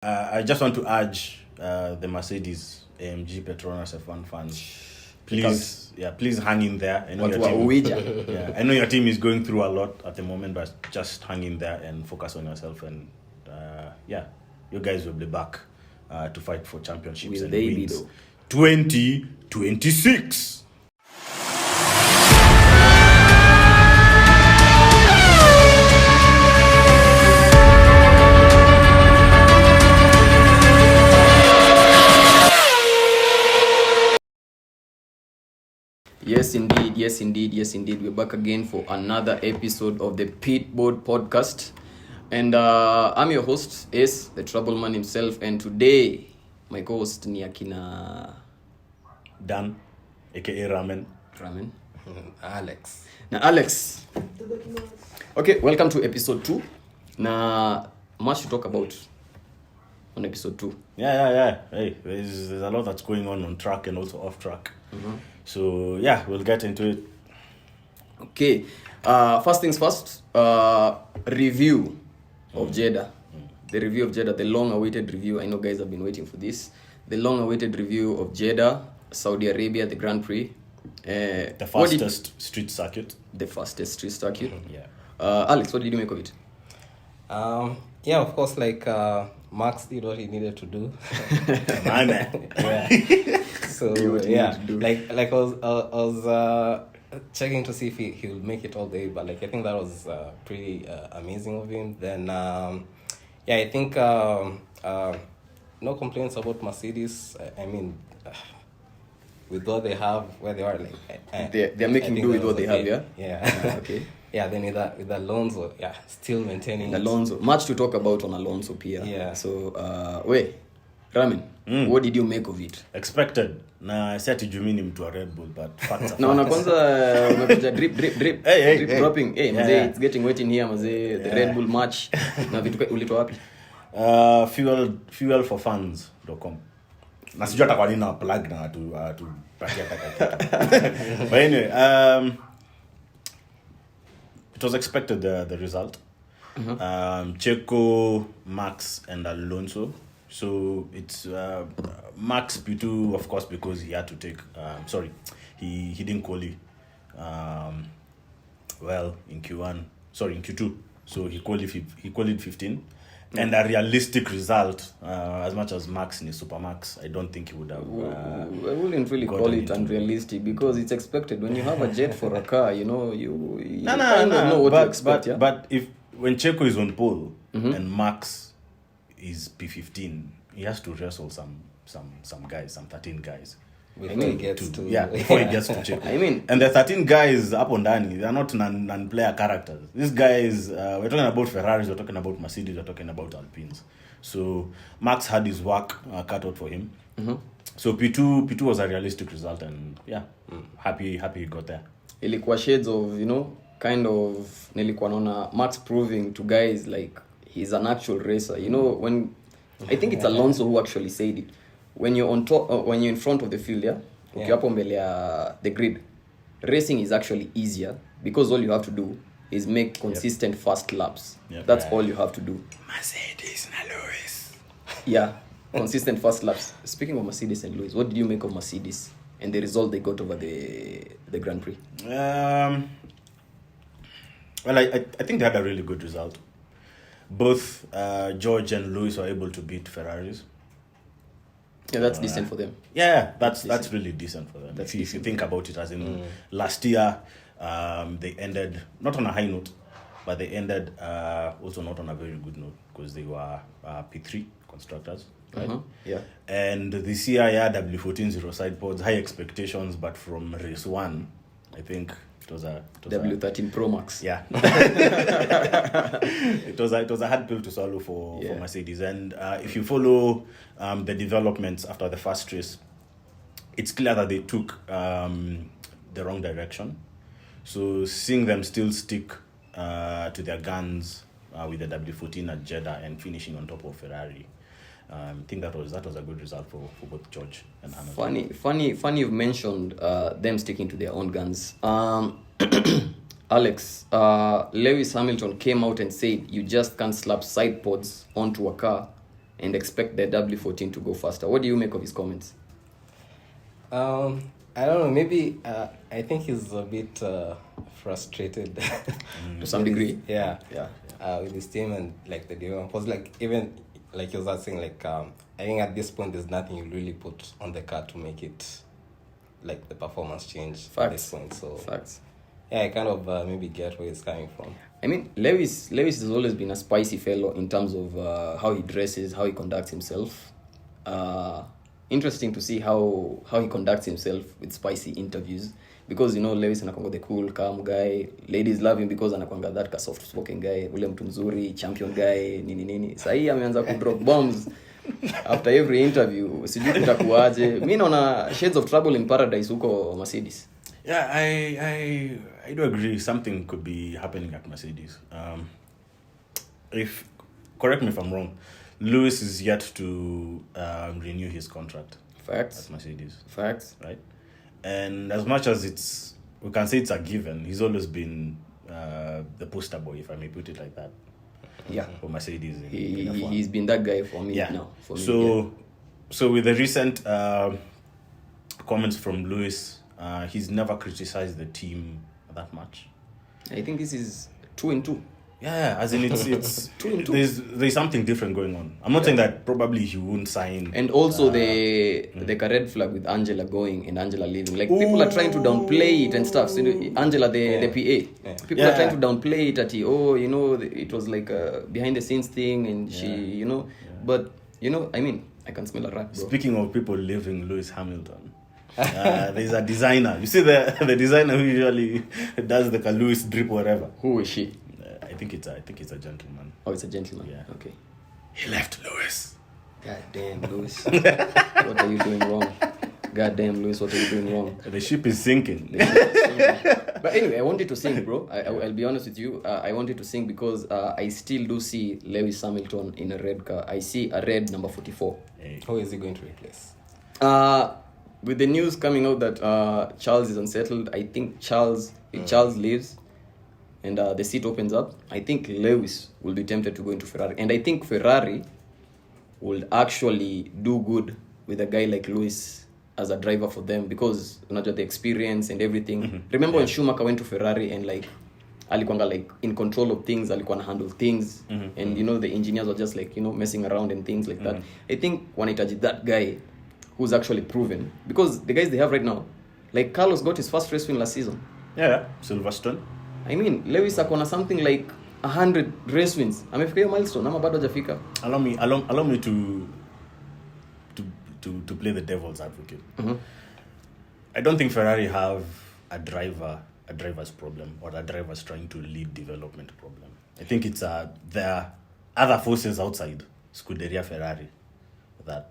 I just want to urge the Mercedes AMG Petronas F1 fans, please hang in there. I know I know your team is going through a lot at the moment, but just hang in there and focus on yourself. And you guys will be back to fight for championships and wins. 2026. Yes, indeed. We're back again for another episode of the PITBOARD podcast. And I'm your host, Ace, the trouble man himself. And today, my co-host ni akina Dan, aka Ramen. Alex. Okay, welcome to episode 2. Na much to talk about on episode 2. Yeah. Hey, there's a lot that's going on track and also off track. Mm-hmm. So we'll get into it. Okay, first things first, review of JEDDAH. The review of JEDDAH, the long-awaited review. I know guys have been waiting for this. The long-awaited review of JEDDAH, Saudi Arabia, the Grand Prix. The fastest street circuit. The fastest street circuit. Yeah. Alex, what did you make of it? Of course, Max did what he needed to do. My man. Yeah. So I was checking to see if he will make it all day, but I think that was pretty amazing of him. Then I think no complaints about Mercedes. I mean, with what they have, where they are, they're making do with what they have. Yeah. Okay. Yeah, then with Alonso, still maintaining Alonso. Much to talk about on Alonso Pia. Yeah. So Ramen, what did you make of it? Expected. Na seti jumini mtu wa Red Bull, but facts are na kwanza umekuja drip hey, dropping. Hey, mzee, it's getting wet in here, mzee. The Red Bull match. Na vitu ulitoa wapi? Fuelforfans.com. Na sijui hata kwa nini na plug na tu pakia taka. But anyway, it was expected the result. Checo, Max and Alonso. So it's Max P2, of course, because he had to take he didn't qualify in Q2. So he qualified 15. And a realistic result, as much as Max is Supermax, I don't think he would have. I wouldn't really call it unrealistic because it's expected. When you have a jet for a car, you know know what to expect. But when Checo is on pole and Max is P15, he has to wrestle some guys, some 13 guys. Before he gets to Checo. I mean, and the 13 guys up on Dani, they are not non-player characters. These guys, we're talking about Ferraris, we're talking about Mercedes, we're talking about Alpines. So Max had his work cut out for him. So P2 was a realistic result, and happy he got there. Ilikuwa shades of, kind of nilikuwa naona Max proving to guys like he's an actual racer. When I think it's Alonso who actually said it. When you're on top, when you're in front of the field, ukiwapo mbele ya the grid, racing is actually easier because all you have to do is make consistent fast laps. That's all you have to do. Mercedes and Lewis. Yeah, consistent fast laps. Speaking of Mercedes and Lewis, what did you make of Mercedes and the result they got over the Grand Prix? I think they had a really good result. Both George and Lewis were able to beat Ferraris. Yeah, that's decent for them. Yeah, that's really decent for them. If you think about it, as in last year, they ended not on a high note, but they ended also not on a very good note because they were P3 constructors, right? Yeah. And this year, W14 zero side pods, high expectations, but from race 1, I think it was W13 Pro Max. Yeah. It was a hard pill to swallow for Mercedes. And if you follow the developments after the first race, it's clear that they took the wrong direction. So seeing them still stick to their guns with the W14 at Jeddah and finishing on top of Ferrari, I think that was a good result for both George and Hamilton. Funny you've mentioned them sticking to their own guns. Alex, Lewis Hamilton came out and said you just can't slap side pods onto a car and expect the W14 to go faster. What do you make of his comments? I don't know. Maybe I think he's a bit frustrated to some degree. Yeah. With his team and like the deal. Because like even like you were saying, like I think at this point there's nothing you really put on the car to make it like the performance change. At this point. So Facts. Yeah, I kind of maybe get where he's coming from. I mean, Lewis has always been a spicy fellow in terms of how he dresses, how he conducts himself. Interesting to see how he conducts himself with spicy interviews, because you know Lewis anakuanga the cool calm guy, ladies love him because anakuanga that soft spoken guy, ule mtu mzuri, champion guy, nini. Sasa hii ameanza ku drop bombs after every interview. Sijui kutakuaje. Mimi naona shades of trouble in paradise huko Mercedes. Yeah, I do agree something could be happening at Mercedes. If correct me if I'm wrong, Lewis is yet to renew his contract. Facts. At Mercedes. Facts. Right? And as much as we can say it's a given, he's always been the poster boy, if I may put it like that. Yeah. For Mercedes. He's been that guy for me now. For me, so with the recent comments from Lewis, he's never criticized the team that much. I think this is 2-2. Yeah, as in it's 2-2. There's something different going on. I'm not saying that probably he won't sign. And also the red flag with Angela going and Angela leaving. Like people are trying to downplay it and stuff. So Angela the PA. Yeah. People are trying to downplay it at it was like a behind the scenes thing and she but I mean I can smell a rat, bro. Speaking of people leaving Lewis Hamilton. There's a designer. You see the designer who usually does the Lewis drip or whatever. Who is she? I think it's a gentleman. Oh, it's a gentleman. Yeah. Okay. He left Lewis. God damn, Lewis. What are you doing wrong? God damn, Lewis, what are you doing wrong? The ship is sinking. But anyway, I wanted to sing, bro. I'll be honest with you. I wanted to sing because I still do see Lewis Hamilton in a red car. I see a red number 44. Hey. Who is he going to replace? With the news coming out that Charles is unsettled, I think if Charles leaves and the seat opens up, I think Lewis will be tempted to go into Ferrari. And I think Ferrari will actually do good with a guy like Lewis as a driver for them because the experience and everything. Mm-hmm. Remember when Schumacher went to Ferrari and like alikuwa like in control of things, alikuwa na handle things, and the engineers were just like messing around and things like that. I think wanahitaji that guy who's actually proven, because the guys they have right now, like Carlos got his first race win last season. Yeah, Silverstone. I mean, Lewis akona something like 100 race wins. Amefika hiyo milestone ama bado hajafika? Allow me to play the devil's advocate. Mm-hmm. I don't think Ferrari have a driver's problem or a driver's trying to lead development problem. I think it's there are other forces outside Scuderia Ferrari that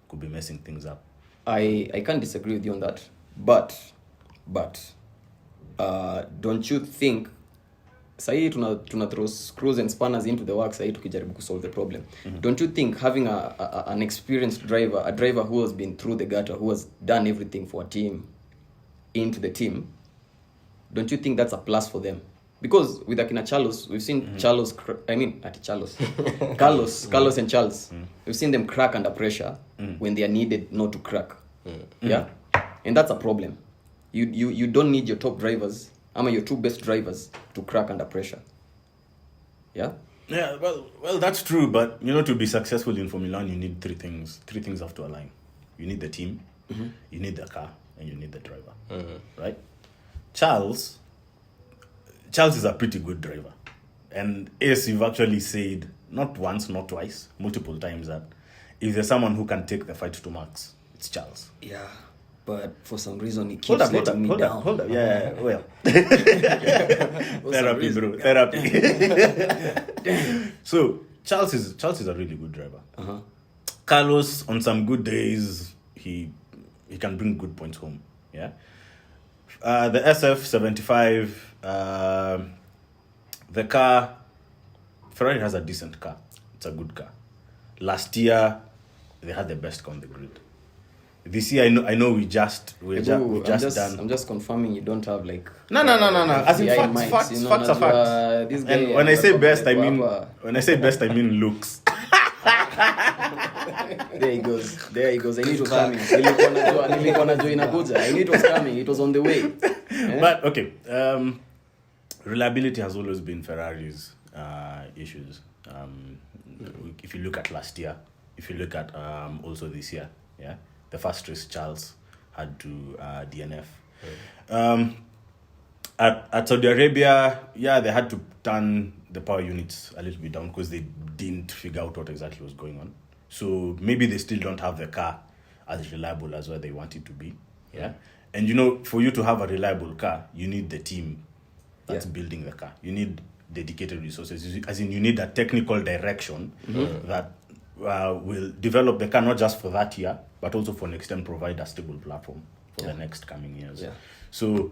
could be messing things up. I can't disagree with you on that. But don't you think sahi tuna throw screws and spanners into the works sahi tukijaribu to solve the problem? Mm-hmm. Don't you think having an experienced driver, a driver who has been through the gutter, who has done everything for a team into the team, don't you think that's a plus for them? Because with Akina Carlos, we've seen Carlos and Charles, we've seen them crack under pressure when they are needed not to crack. Yeah, and that's a problem. You don't need your top drivers, your two best drivers, to crack under pressure. Yeah. Yeah, well, that's true. But to be successful in Formula One, you need three things. Three things have to align. You need the team, you need the car, and you need the driver. Right? Charles is a pretty good driver, and as you've actually said, not once, not twice, multiple times, that if there's someone who can take the fight to Max, it's Charles. Yeah, but for some reason he keeps letting me down. Hold up. Yeah, well. Therapy, bro. Therapy. So Charles is a really good driver. Carlos, on some good days, he can bring good points home. Yeah. The SF75, the car, Ferrari has a decent car. It's a good car. Last year, they had the best car on the grid. This year, I know we just done. I'm just confirming you don't have like. No. As in facts are facts. This guy, and when I say best, I mean looks. There he goes. I knew it was coming. Nilikuwa najua inakuja. I knew it was coming. It was on the way. Yeah? But okay, reliability has always been Ferrari's issues. If you look at last year, if you look at also this year, yeah, the first race Charles had to DNF. At Saudi Arabia, yeah, they had to turn the power units a little bit down because they didn't figure out what exactly was going on. So maybe they still don't have the car as reliable as what they want it to be. Yeah. And for you to have a reliable car, you need the team that's building the car. You need dedicated resources. As in, you need a technical direction that will develop the car not just for that year, but also for next time provide a stable platform for the next coming years. Yeah. So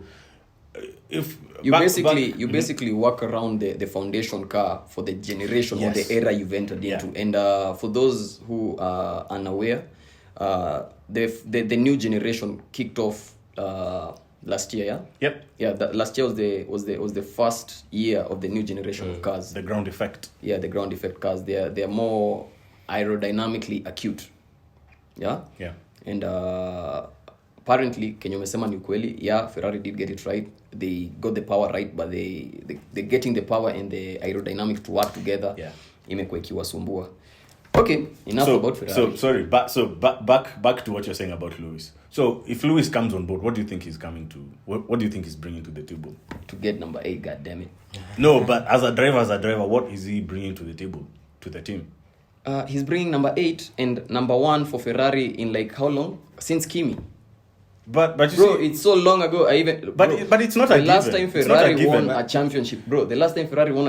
if you basically work around the foundation car for the generation or the era you've entered into. And for those who are unaware, the new generation kicked off last year. Last year was the first year of the new generation of cars. The ground effect. Yeah, the ground effect cars. They are more aerodynamically acute. Yeah. And apparently, Kenya umesema ni ukweli. Yeah, Ferrari did get it right. They got the power right, but they're getting the power and the aerodynamics to work together. Yeah. Imekuwa ikiwasumbua. Okay, enough about Ferrari. Back to what you're saying about Lewis. So if Lewis comes on board, what do you think he's coming to? What do you think he's bringing to the table? To get number 8, God damn it. No, but as a driver, what is he bringing to the table, to the team? He's bringing number 8 and number 1 for Ferrari in like how long? Since Kimi. But you bro, see, it's so long ago. But it's not a given. The last time Ferrari won a championship, bro. The last time Ferrari won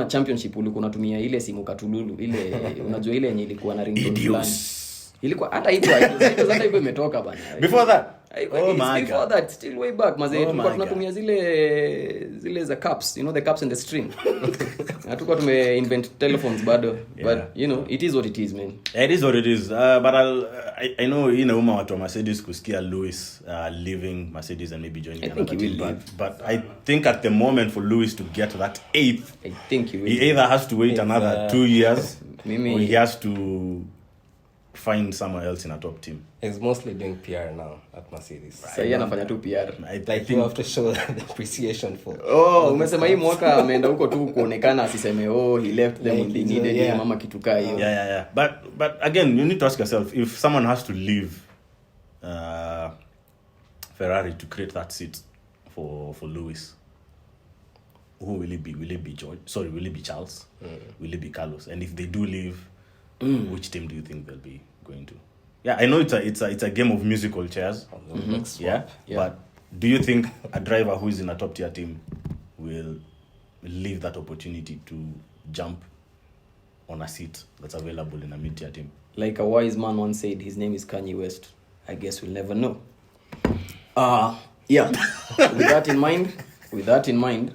a championship ulikuwa unatumia ile simu katululu ile unajua ile yenye ilikuwa na ringtone fulani. Ilikuwa hata hivyo imetoka bana. Before that. Before that, still way back. Mazee tulikuwa tunatumia zile za cups, the cups and the string. Hatukuwa invent telephones bado. But it is what it is, man. It is what it is. But I know watu wa Mercedes kusikia Lewis leaving Mercedes and maybe joining another team. But I think at the moment for Lewis to get that 8th, I think he either has to wait another 2 years or he has to find somewhere else in a top team. He's mostly doing PR now at Mercedes. Sasa yeye anafanya tu PR. I think you have to show the appreciation for. Umesema hii mwaka ameenda huko tu kuonekana asiseme he left them when they needed him mama kitukaa hiyo. Yeah. But again, you need to ask yourself if someone has to leave Ferrari to create that seat for Lewis. Who will it be? Will it be George? Sorry, will it be Charles? Will it be Carlos? And if they do leave, which team do you think they'll be going to? Yeah, I know it's a game of musical chairs. Yeah. But do you think a driver who is in a top tier team will leave that opportunity to jump on a seat that's available in a mid tier team? Like a wise man once said, his name is Kanye West. I guess we'll never know. Yeah. With that in mind,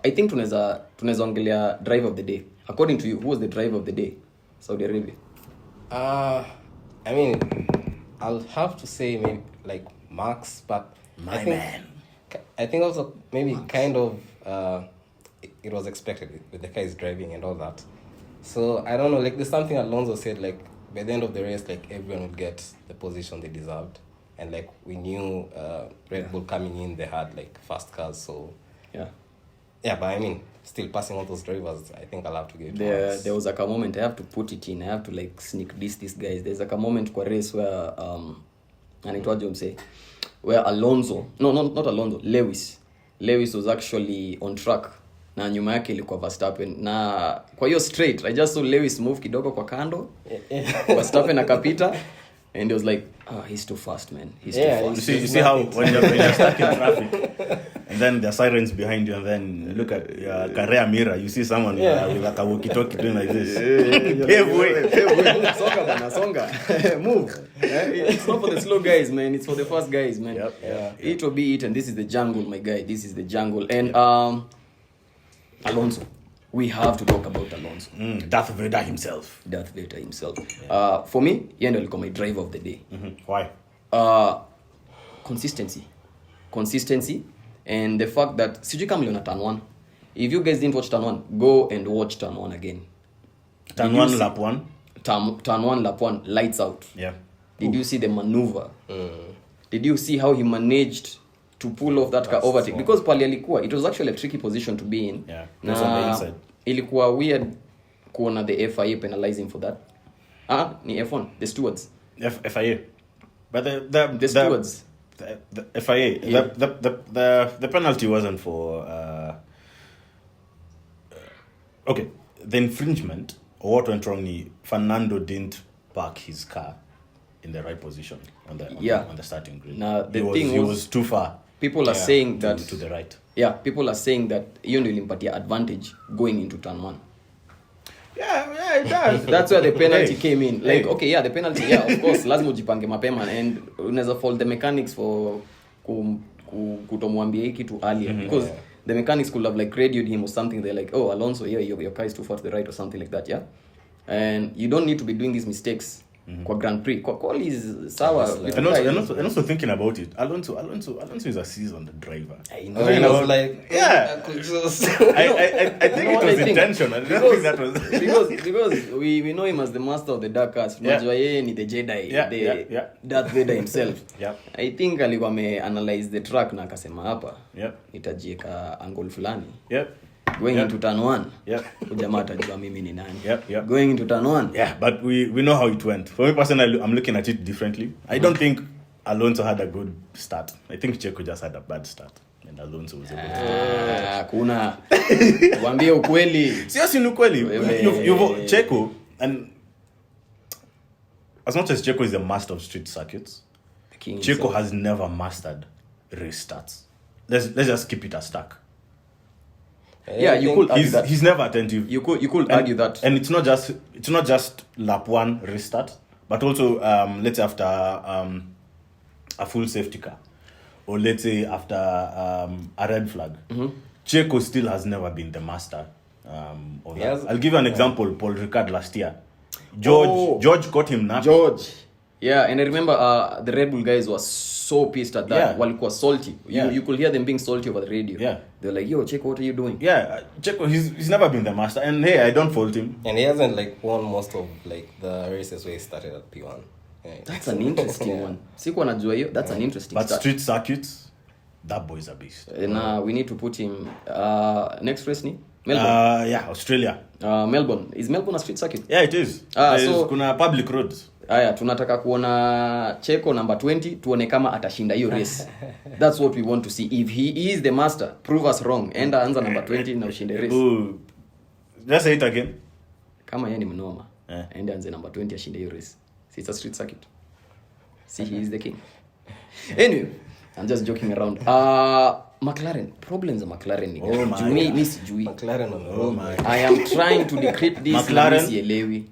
I think tunaweza ongelea driver of the day. According to you, who was the driver of the day? Saudi Arabia. I mean, I'll have to say maybe like Max, but I think also maybe Max. Kind of it was expected with the guys driving and all that. So I don't know, like there's something Alonso said, like by the end of the race, like everyone would get the position they deserved, and like we knew Red Bull coming in, they had like fast cars, so but I mean, still passing all those drivers, I think I'll have to give it there was like a moment, I have to put it in, I have to like sneak these guys. There's like a moment kwa race where where Alonso, no, not Alonso, Lewis was actually on track na nyuma yake ilikuwa Verstappen, na kwa hiyo straight I just saw Lewis move kidogo kwa kando, Verstappen akapita, and it was like, he's too fast, man. He's too fast. You see how when you're stuck in traffic, and then there are sirens behind you, and then look at your career mirror, you see someone with like a walkie-talkie doing like this. Pave way. Songa. Move. It's not for the slow guys, man. It's for the fast guys, man. Yep. It will be it, and this is the jungle, my guy. This is the jungle. And Alonso. We have to talk about Alonso. Darth Vader himself. Yeah. For me, yeye ndio alikuwa my driver of the day. Why? Consistency. And the fact that sijui kama liona turn 1. If you guys didn't watch turn 1, go and watch turn 1 again. Turn 1, lap 1. Turn 1, lap 1, lights out. Yeah. Did you see the maneuver? Did you see how he managed to pull off that car overtake? Because pali alikuwa, it was actually a tricky position to be in. Yeah. That's on the inside. Ilikuwa weird kuona the FIA penalizing for that. Ni F1, the stewards. FIA. But the stewards. The FIA. Yeah. The penalty wasn't for okay. The infringement, or what went wrong, Fernando didn't park his car in the right position on the starting grid. Now the he was too far. People are saying that to the right. Yeah, people are saying that hiyo ndio ilimpatia advantage going into turn 1. Yeah, it does. That's where the penalty came in. Like, okay, the penalty, of course, lazima ujipange mapema and unaweza fault the mechanics for kutomwambia hiki kitu earlier because the mechanics could have like radioed him or something. They're like, oh, Alonso, your car is too far to the right or something like that, and you don't need to be doing these mistakes kwa Grand Prix. Kwa call is sawa. And also thinking about it, Alonso is a seasoned driver. I know. I was like, I think it was intentional. Because we know him as the master of the dark arts. Unajua yeye ni the Jedi, the Darth Vader himself. I think alikuwa analyze the track na akasema hapa. Nitajieka angle fulani. Going into turn 1. Ujamaa atajua mimi ni nani. Going into turn 1. Yeah, but we know how it went. For me personally, I'm looking at it differently. I don't think Alonso had a good start. I think Checo just had a bad start. And Alonso was able to kuna waambie ukweli. Seriously, ni ukweli. You've Checo, and as much as Checo is a master of street circuits, Checo has never mastered race starts. Let's just keep it a stack. You could argue that. He's never attentive. You could argue that. And it's not just lap 1 restart, but also let's say after a full safety car, or let's say after a red flag. Checo still has never been the master of that. Yes. I'll give you an example. Paul Ricard last year, George caught him napping. George. Yeah, and I remember the Red Bull guys were so pissed at that. Walikuwa salty. You could hear them being salty over the radio. They're like, yo, Checo, what are you doing? Checo, he's never been the master. And hey, I don't fault him. And he hasn't like won most of like the races where he started at P1. That's an interesting one. Sikuwa najua hiyo. That's an interesting But street circuits, that boy's a beast. We need to put him next race ni Melbourne. Australia. Melbourne. Is Melbourne a street circuit? Yeah, it is. So kuna public roads. Tunataka kuona Checo number 20 tuone kama atashinda hiyo race. That's what we want to see. If he is the master, prove us wrong. Enda anza number 20 na ushinde race. Just say it again. Kama yeye ni mnoma. Enda anze number 20 ashinde hiyo race. See, it's a street circuit. See, he is the king. Anyway, I'm just joking around. McLaren, problems of McLaren. McLaren I am trying to decrypt this. McLaren.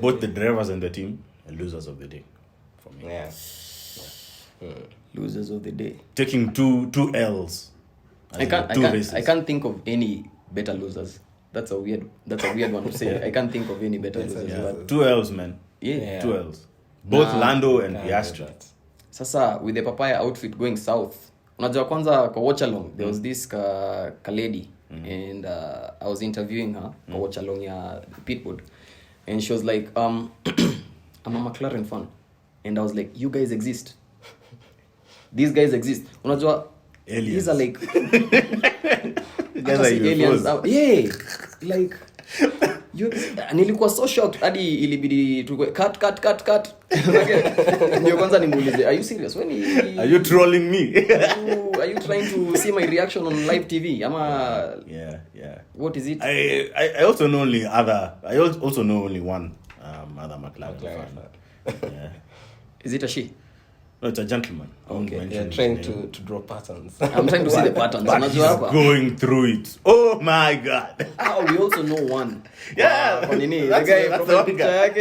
Both the drivers and the team are losers of the day for me. Losers of the day. Taking two L's. I can't think of any better losers. That's a weird one to say. I can't think of any better losers. But 2 L's, man. 2 L's. Both Lando and Piastri. Sasa with the papaya outfit going south. Unajua kwanza kwa watch along there was this ka lady and I was interviewing her kwa watch along ya PITBOARD and she was like I'm a McLaren fan and I was like you guys exist. These guys exist. Unajua aliens. These are like guys are aliens. Like nilikuwa so shocked hadi ilibidi cut. Ndio kwanza nimuulize, are you serious? Are you trolling me? Are you trying to see my reaction on live TV? Yeah. What is it? I also know only one other McLaren fan. Is it a she? No, it's a gentleman. Okay. You're trying to draw patterns. I'm trying to see the patterns. But he's going through it. Oh my God. We also know one. Yeah. The guy from the picture.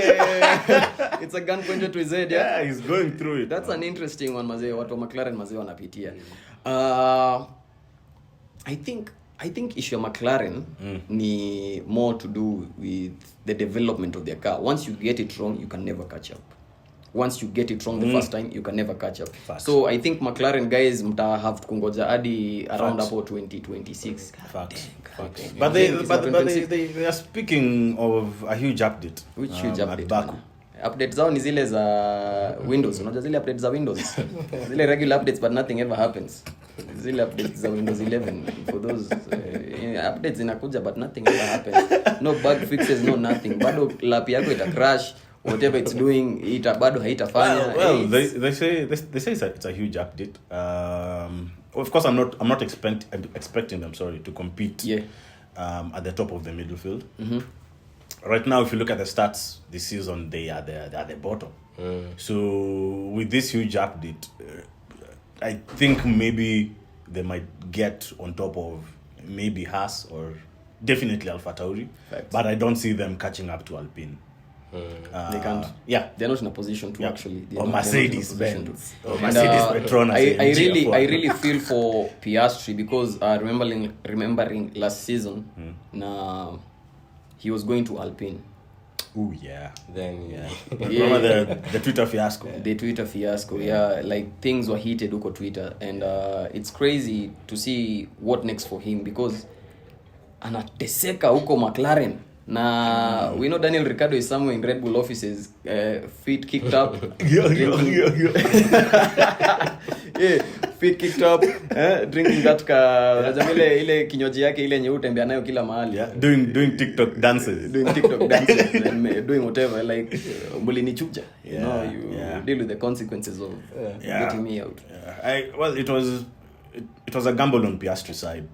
It's a gun pointed to his head. Yeah, he's going through it. That's an interesting one, mazee. Watu McLaren mazee wanapitia. I think issue of McLaren ni more to do with the development of their car. Once you get it wrong, you can never catch up. once you get it wrong the first time you can never catch up. Facts. So I think McLaren guys mta have kungoja hadi around Facts. hapo 2026. Facts. But They are speaking of a huge update. Which huge at update? Baku. Updates zao ni zile za Windows. Unajua zile updates za Windows. Zile regular updates but nothing ever happens. Zile updates za Windows 11 for those updates zinakuja but nothing ever happens. No bug fixes, no nothing. Bado lap yako ita crash, whatever it's doing bado haitafanya. Well, they say it's a huge update. Of course, I'm not expecting them to compete at the top of the middle field. Right now, if you look at the stats this season, they are the bottom. So with this huge update, I think maybe they might get on top of maybe Haas or definitely AlphaTauri. But I don't see them catching up to Alpine. They can't. Yeah, they're not in a position to actually. Or Mercedes Benz. Or And, Mercedes Petronas. I really feel for Piastri because remembering last season, he was going to Alpine. Oh yeah. Then Remember the Twitter fiasco. The Twitter fiasco, like things were heated huko Twitter, and it's crazy to see what next for him because anateseka huko McLaren. Na we know Daniel Ricciardo is somewhere in Red Bull offices, feet kicked up. Feet kicked up, drinking that ile kinywaji yake ile yenye utembea nayo kila mahali. Doing TikTok dances. And doing whatever, like mulinichuja. You know, you deal with the consequences of getting me out. It was a gamble on Piastri's side.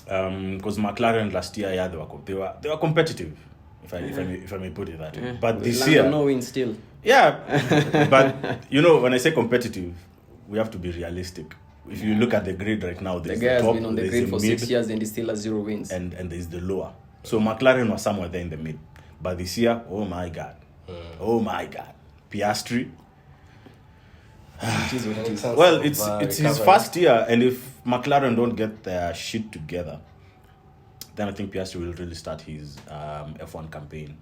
Because McLaren last year, they were competitive, if I may put it that way. But this year, no win still. Yeah, but when I say competitive, we have to be realistic. If you look at the grid right now, the guy has been on the grid for 6 years and he still has 0 wins. And there's the lower. So McLaren was somewhere there in the mid. But this year, oh my God, Piastri. Well, it's his first year, and if McLaren don't get their shit together, then I think Piastri will really start his F1 campaign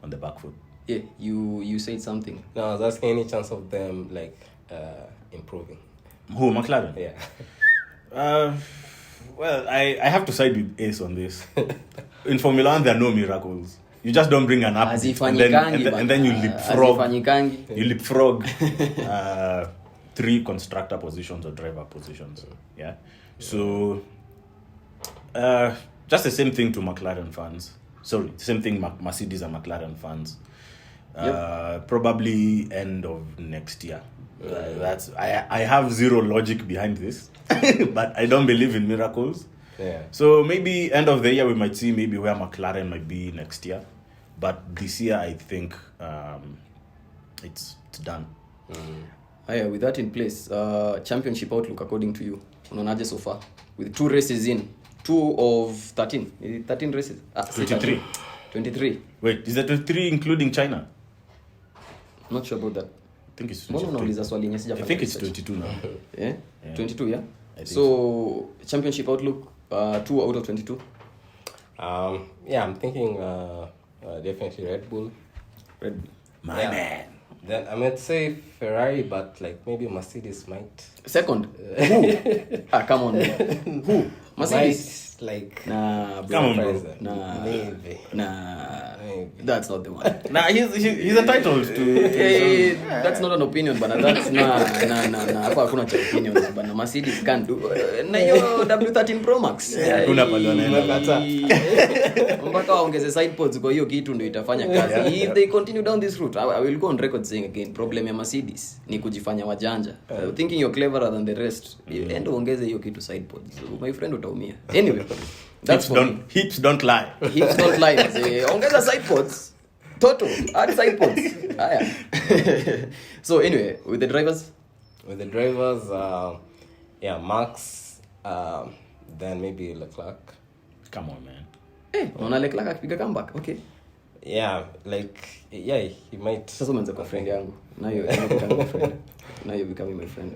on the back foot. Yeah, you said something. No, I was asking any chance of them improving. Who, McLaren? Yeah. Well, I have to side with Ace on this. In Formula 1, there are no miracles. You just don't bring an up and then you leapfrog. You leapfrog 3 constructor positions or driver positions. Yeah. So just the same thing to McLaren fans. Sorry, same thing Mercedes and McLaren fans. Probably end of next year. That's I have zero logic behind this, but I don't believe in miracles. Yeah. So maybe end of the year we might see maybe where McLaren might be next year. But this year, I think it's done. With that in place, championship outlook according to you, unaonaje so far? With 2 races in, 2 of 13. Is it 13 races? 23. 23. Wait, is that 23 including China? Not sure about that. I think it's 22. I think it's 22 now. Yeah? 22, yeah? So, championship outlook, 2 out of 22? I'm thinking... definitely Red Bull. My man. Then I might say Ferrari, but maybe Mercedes might. Second? Who? Come on. Who? Mercedes? Nah, bro. Come on, bro. Nah. Maybe. Nah. That's not the one. Nah, he's entitled to that's not an opinion, but that's nah. Hapo hakuna cha opinions, but Mercedes can't do. Na hiyo W13 Pro Max. Kuna pale wanaenda. Mpaka waongeze side pods kwa hiyo kitu ndio itafanya kazi. If they continue down this route, I will go on record saying again, problem ya Mercedes ni kujifanya wajanja. Thinking you're cleverer than the rest. Endo ongeze hiyo kitu side pods. My friend utaumia. Anyway, hips don't lie. Hips don't lie. Ongeza side pods. Toto, add side pods. So anyway, with the drivers, Max, then maybe Leclerc. Come on, man. Unaona Leclerc akipiga comeback. Okay. He might. Sasa umeanza kwa friend yangu. Now you're becoming my friend.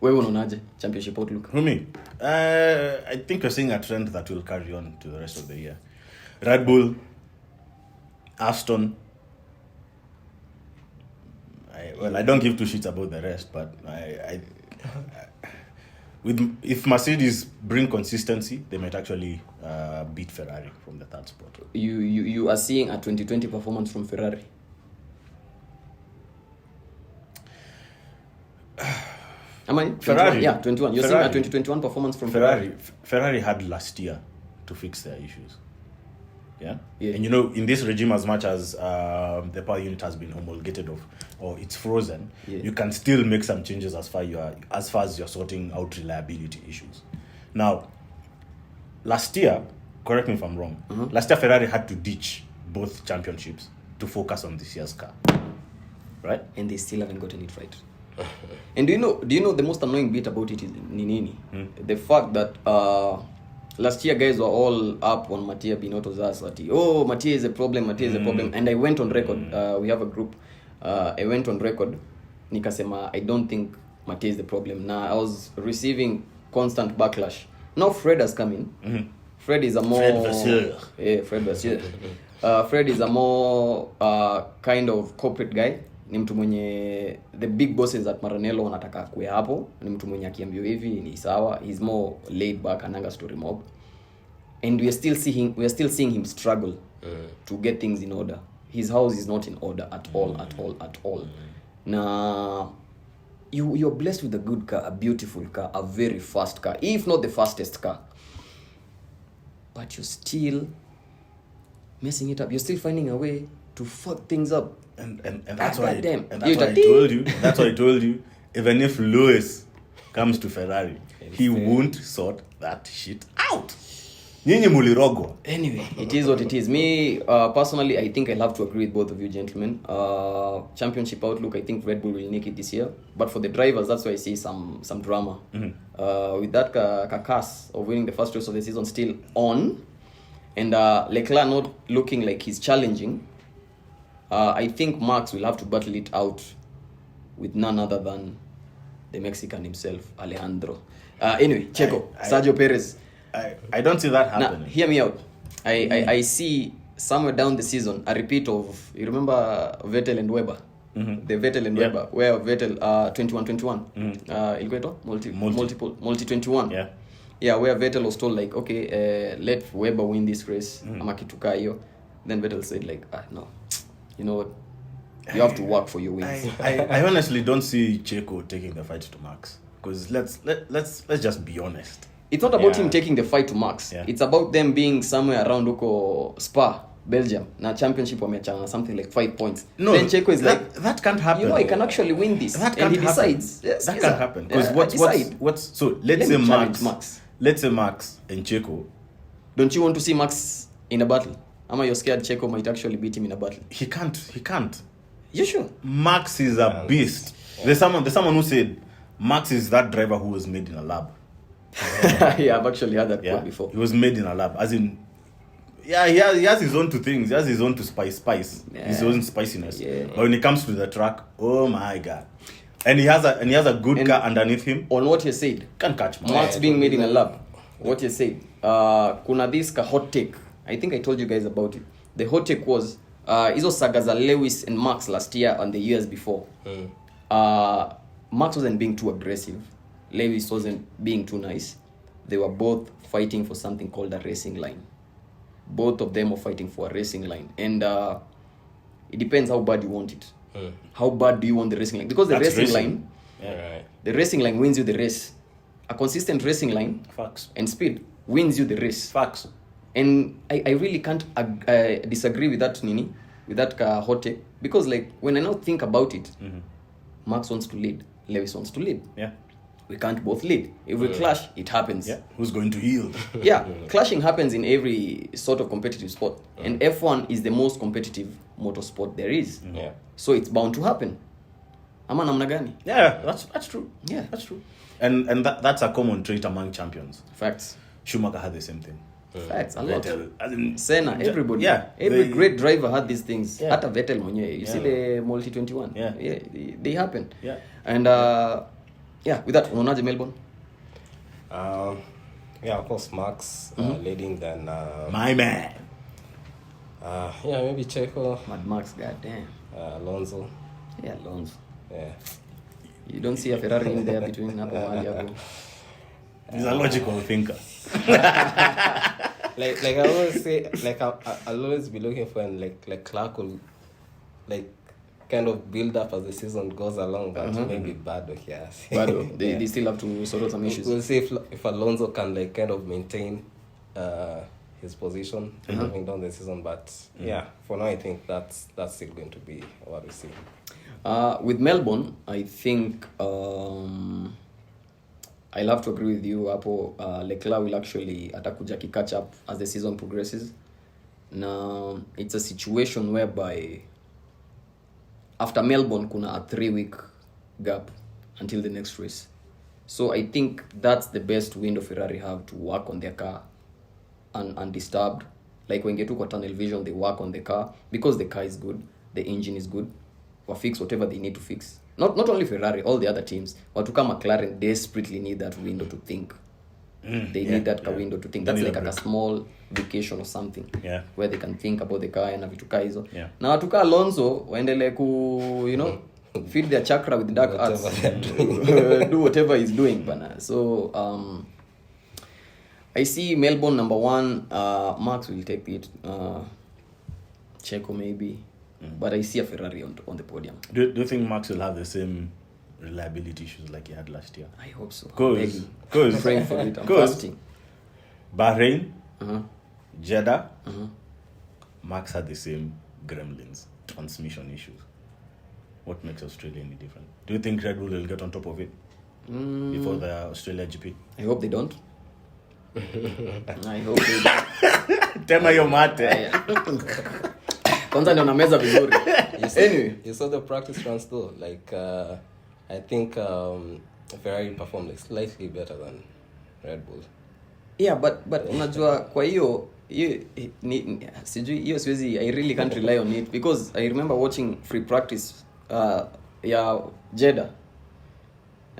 Wewe unaonaje championship outlook? For me, I think we're seeing a trend that will carry on to the rest of the year. Red Bull, Aston, Well, I don't give two shits about the rest, but if Mercedes bring consistency, they might actually beat Ferrari from the third spot. You are seeing a 2020 performance from Ferrari. Am I? Ferrari. 21? Yeah, 21. You're Ferrari. seeing a 2021 performance from Ferrari. Ferrari had last year to fix their issues. Yeah? Yeah. And in this regime, as much as the power unit has been homologated or it's frozen, you can still make some changes as far as you're sorting out reliability issues. Now, last year, correct me if I'm wrong, last year Ferrari had to ditch both championships to focus on this year's car. Right? And they still haven't gotten it right. And do you know the most annoying bit about it is Nini? The fact that last year guys were all up on Mattia Binotto's ass that Mattia is a problem, and I went on record, we have a group, I went on record nikasema I don't think Mattia is the problem. Now I was receiving constant backlash. Now Fred has come in. Fred is a more Fred Vasseur. Fred is a more kind of corporate guy. Ni mtu mwenye the big bosses at Maranello wanataka kuwe hapo, ni mtu mwenye akiambiwa hivi ni sawa. He's more laid back, ananga story mob, and we are still seeing him struggle to get things in order. His house is not in order at all. Now you're blessed with a good car, a beautiful car, a very fast car, if not the fastest car, but you're still messing it up. You're still finding a way to fuck things up. And that's why I told you, even if Lewis comes to Ferrari, he won't sort that shit out. Nyinyi mulirogo. Anyway, it is what it is. Me, personally, I think I'll have to agree with both of you gentlemen. Championship outlook, I think Red Bull will make it this year. But for the drivers, that's why I see some drama. With that carcass of winning the first race of the season still on, and Leclerc not looking like he's challenging, I think Max will have to battle it out with none other than the Mexican himself, Alejandro. Anyway, Checo, Sergio Perez. I don't see that happening. Now, hear me out. I see somewhere down the season a repeat of, you remember Vettel and Weber? The Vettel and Weber, where Vettel 21 multi 21. Yeah, where Vettel was told like, okay, let Weber win this race, ama kitu kaa hiyo. Then Vettel said like, no. You know what? You have to work for your wins. I honestly don't see Checo taking the fight to Max, because let's just be honest. It's not about him taking the fight to Max. It's about them being somewhere around huko Spa, Belgium. Na championship wameachana something like 5 points. No, then Checo is like, that can't happen. You know, I can actually win this. That and can't he decides. Yes, that can't happen. Because what's so let's say Max. Let's say Max and Checo. Don't you want to see Max in a battle? Ama you're scared Checo might actually beat him in a battle? He can't. You sure? Max is a beast. There's someone who said Max is that driver who was made in a lab. Yeah, I've actually heard that quote before. He was made in a lab, as in, he has his own two things. He has his own to spice, his own spiciness. Yeah. But when it comes to the track, oh my god! And he has a good car underneath him. On what you said, can't catch Max being made in a lab. What you said, kuna this hot take. I think I told you guys about it. The hot take was hizo saga za Lewis and Max last year and the years before. Max wasn't being too aggressive. Lewis wasn't being too nice. They were both fighting for something called a racing line. Both of them were fighting for a racing line. And it depends how bad you want it. How bad do you want the racing line? Because the racing line, the racing line wins you the race. A consistent racing line and speed wins you the race. Facts. And I really can't disagree with that, Nini, with that hot take. Because like when I now think about it, Max wants to lead, Lewis wants to lead. Yeah. We can't both lead. If we clash, it happens. Yeah. Who's going to yield? Clashing happens in every sort of competitive sport. And F1 is the most competitive motorsport there is. So it's bound to happen. Ama namna gani? Yeah, that's true. Yeah. That's true. And that's a common trait among champions. Facts. Schumacher had the same thing. Facts, a lot. Vettel, Senna, everybody. Every great driver had these things. Hata Vettel mwenyewe. You see the multi 21. They happen. And with that, unaonaje Melbourne? Of course, Max leading, then my man. Maybe Checo. Mad Max, goddamn. Alonso. Yeah, Alonso. Yeah. You don't see a Ferrari in there between hapo mahali hapo. He's a logical thinker. like I always say, like I'll always be looking for, and like Clark will like kind of build up as the season goes along, but maybe Bado, yes. Bado, they still have to sort out some issues. We'll see if Alonso can like kind of maintain his position moving down the season, but yeah, for now I think that's still going to be what we see. With Melbourne, I think I'll have to agree with you hapo. Leclerc will actually atakuja catch up as the season progresses. Now it's a situation whereby after Melbourne kuna a 3-week gap until the next race. So I think that's the best window Ferrari have to work on their car undisturbed. Like when they took a tunnel vision, they work on the car because the car is good, the engine is good, or fix whatever they need to fix. Not only Ferrari, all the other teams. Watuka McLaren desperately need that window to think. They need that window to think. That's like a small vacation or something. Yeah. Where they can think about the car and vitu kaa hizo. Yeah. Na watuka Alonso waendelee ku, feed their chakra with dark arts. Do whatever he's doing, bana. So I see Melbourne number 1. Max will take it. Checo maybe. But I see a Ferrari on the podium. Do you think Max will have the same reliability issues like he had last year? I hope so. Because praying for it. I'm fasting. Bahrain, Jeddah, Max had the same gremlins, transmission issues. What makes Australia any different? Do you think Red Bull will get on top of it before the Australia GP? I hope they don't. I hope they don't. Tema yo mate. Kwanza ndio nameza vizuri. Anyway, you saw the practice runs though. Like I think Ferrari performed like slightly better than Red Bull. Yeah, but unajua kwa hiyo sijui hiyo siwezi, I really can't rely on it because I remember watching free practice ya Jeddah.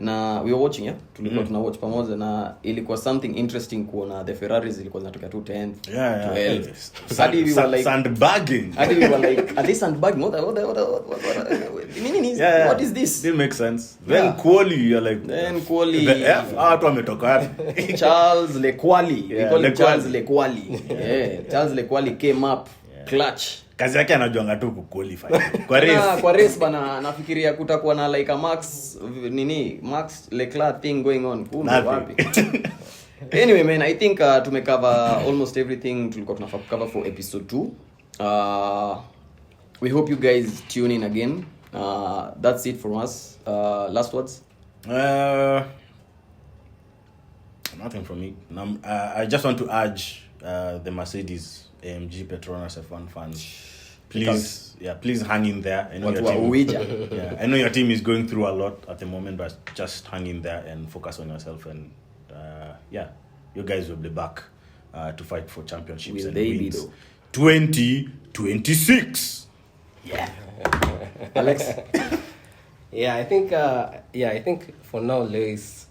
Na we were watching, tulikuwa tuna watch pamoja, na ilikuwa something interesting kuona the Ferraris ilikuwa zinatoka 10th, 12th. Hadi we were like sandbagging. Hadi we were like, are they sandbagging? What what is this? It makes sense. Then quali, you're like, then quali. The F watu wametoka wapi? Charles Leclerc. They call him Leclerc. Charles Leclerc. Yeah, Charles Leclerc came up clutch. Kazi yake anajuanga tu kuqualify. Kwa race. Kwa race bana, nafikiria kutakuwa na like a Max Leclerc thing going on. Kumbe wapi? Anyway man, I think tumecover almost everything tulikuwa tunafaa cover for episode 2. We hope you guys tune in again. That's it from us. Last words? Nothing from me. I just want to urge the Mercedes AMG Petronas F1 fans, please hang in there. I know I know your team is going through a lot at the moment, but just hang in there and focus on yourself, and you guys will be back to fight for championships and wins. 2026. Yeah. Alex. I think for now Lewis,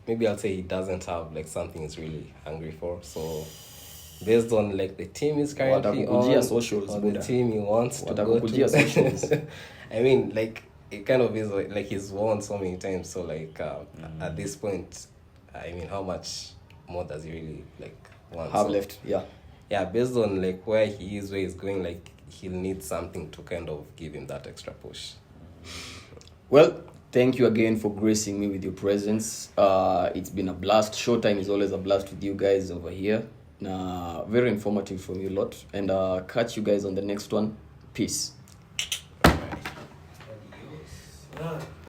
maybe I'll say he doesn't have like something he's really hungry for. So based on like the team is currently on, socials, or the team he wants to go to. Socials. I mean, like it kind of is like he's won so many times. So like at this point, I mean, how much more does he really like want? Have left? Yeah, based on like where he is, where he's going, like he'll need something to kind of give him that extra push. Well, thank you again for gracing me with your presence. It's been a blast. Showtime is always a blast with you guys over here. Very informative from you lot. And catch you guys on the next one. Peace.